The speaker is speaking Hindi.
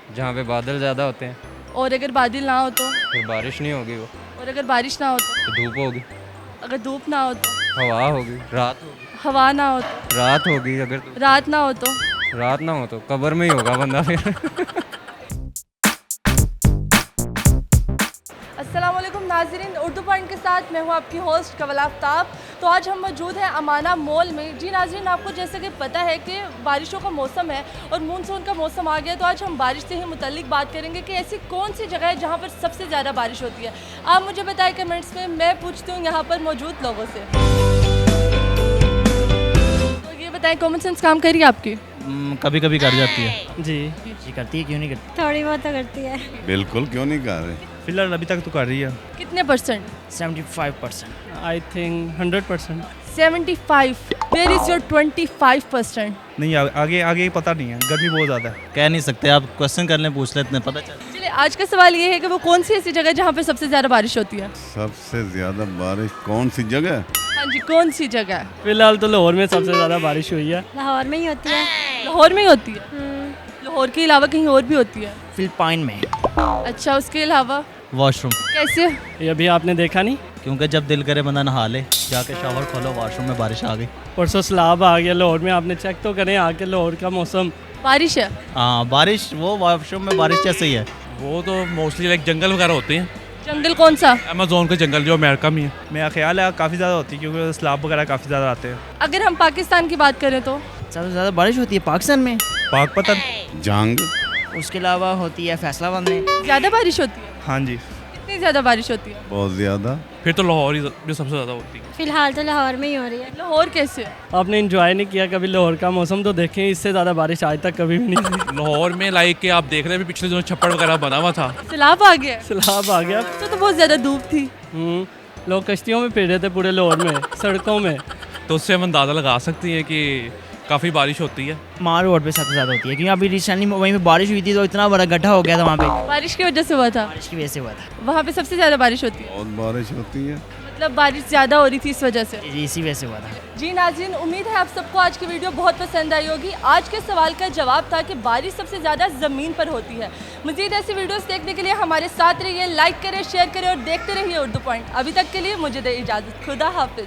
जहाँ पे बादल ज़्यादा होते हैं। और अगर बादल ना हो तो? फिर बारिश नहीं होगी वो, और अगर बारिश ना हो तो? धूप होगी। अगर धूप ना हो तो? हवा होगी, रात होगी। हवा ना हो तो? रात होगी, अगर रात ना हो तो? रात ना हो तो कब्र में ही होगा बंदा फिर। अस्सलाम वालेकुम नाज़रीन, उर्दू पॉइंट के साथ मैं हूँ आपकी होस्ट कवल आफ्ताब। तो आज हम मौजूद हैं अमाना मॉल में। जी नाज़रीन, आपको जैसे कि पता है कि बारिशों का मौसम है और मानसून का मौसम आ गया, तो आज हम बारिश से ही मुतल्लिक बात करेंगे कि ऐसी कौन सी जगह है जहाँ पर सबसे ज़्यादा बारिश होती है। आप मुझे बताएं कमेंट्स में, मैं पूछती हूँ यहाँ पर मौजूद लोगों से। तो ये बताएं, कॉमन सेंस काम करी आपकी? कभी कभी कर जाती है जी करती है, क्यों नहीं करती। थोड़ी बहुत तो करती है। बिल्कुल, क्यों नहीं कर रहे। फिलहाल अभी तक तो कर रही है। कितने percent? 75%। I think 100%। 75। Where is your 25%? नहीं आगे आगे पता नहीं है, गर्मी बहुत ज़्यादा है। कह नहीं सकते, आप क्वेश्चन कर लें, पूछ लेते हैं, पता चल। चलिए, आज का सवाल ये है कि वो कौन सी ऐसी जगह है जहाँ पर सबसे ज़्यादा बारिश होती है? सबसे ज्यादा बारिश कौन सी जगह? हाँ जी, कौन सी जगह है? फिलहाल तो लाहौर में सबसे ज़्यादा बारिश हुई है। लाहौर में ही होती है। लाहौर में ही होती है? लाहौर के अलावा कहीं और भी होती है? फिलिपाइन में। अच्छा, उसके अलावा वॉशरूम, कैसे? ये अभी आपने देखा नहीं, क्योंकि जब दिल करे बंदा नहा ले, जाके शावर खोलो, वॉशरूम में बारिश आ गई। परसों सैलाब आ गया लाहौर में, आपने चेक तो करें आके लाहौर का मौसम। बारिश है? हाँ, बारिश, वो वॉशरूम में बारिश जैसे ही है। वो तो मोस्टली लाइक जंगल वगैरह होते हैं। जंगल कौन सा? अमेज़न के जंगल जो अमेरिका में है। मेरा ख्याल है काफ़ी ज़्यादा होती है, क्योंकि सैलाब वगैरह काफ़ी ज़्यादा आते हैं। अगर हम पाकिस्तान की बात करें तो? सबसे ज़्यादा बारिश होती है पाकिस्तान में। पाक पतन। जंग। उसके अलावा होती है फैसलाबाद में। ज़्यादा बारिश होती है? हाँ जी। कितनी ज़्यादा बारिश होती है? बहुत ज्यादा। फिर तो लाहौर ही जो सबसे ज़्यादा होती है। फिलहाल तो लाहौर में ही हो रही है। लाहौर कैसे? आपने इंजॉय नहीं किया कभी लाहौर का मौसम? तो देखें, इससे ज़्यादा बारिश आज तक कभी भी नहीं हुई। लाहौर में लाइक कि आप देख रहे हैं पिछले दिनों छप्पड़ वगैरह बना हुआ था। सैलाब आ गया? सैलाब आ गया। तो बहुत ज़्यादा धूप थी। लोग कश्तियों में फिर रहे थे पूरे लाहौर में, सड़कों में। तो उससे हम अंदाज़ा लगा सकते हैं कि काफ़ी बारिश होती है। मार रोड पे सबसे ज़्यादा होती है, क्योंकि अभी रिसेंटली वहीं पे बारिश हुई थी तो इतना बड़ा गड्ढा हो गया था वहाँ पे। बारिश की वजह से हुआ था? बारिश की वजह से हुआ था। वहाँ पे सबसे ज़्यादा बारिश होती है? बहुत बारिश होती है। मतलब बारिश ज़्यादा हो रही थी इस वजह से? जी, इसी वजह से हुआ था। जी नाज़रीन, उम्मीद है आप सबको आज की वीडियो बहुत पसंद आई होगी। आज के सवाल का जवाब था कि बारिश सबसे ज़्यादा ज़मीन पर होती है। मज़ीद ऐसी वीडियोस देखने के लिए हमारे साथ रहिए, लाइक करें, शेयर करें और देखते रहिए उर्दू पॉइंट। अभी तक के लिए मुझे दे इजाज़त। खुदा हाफिज़।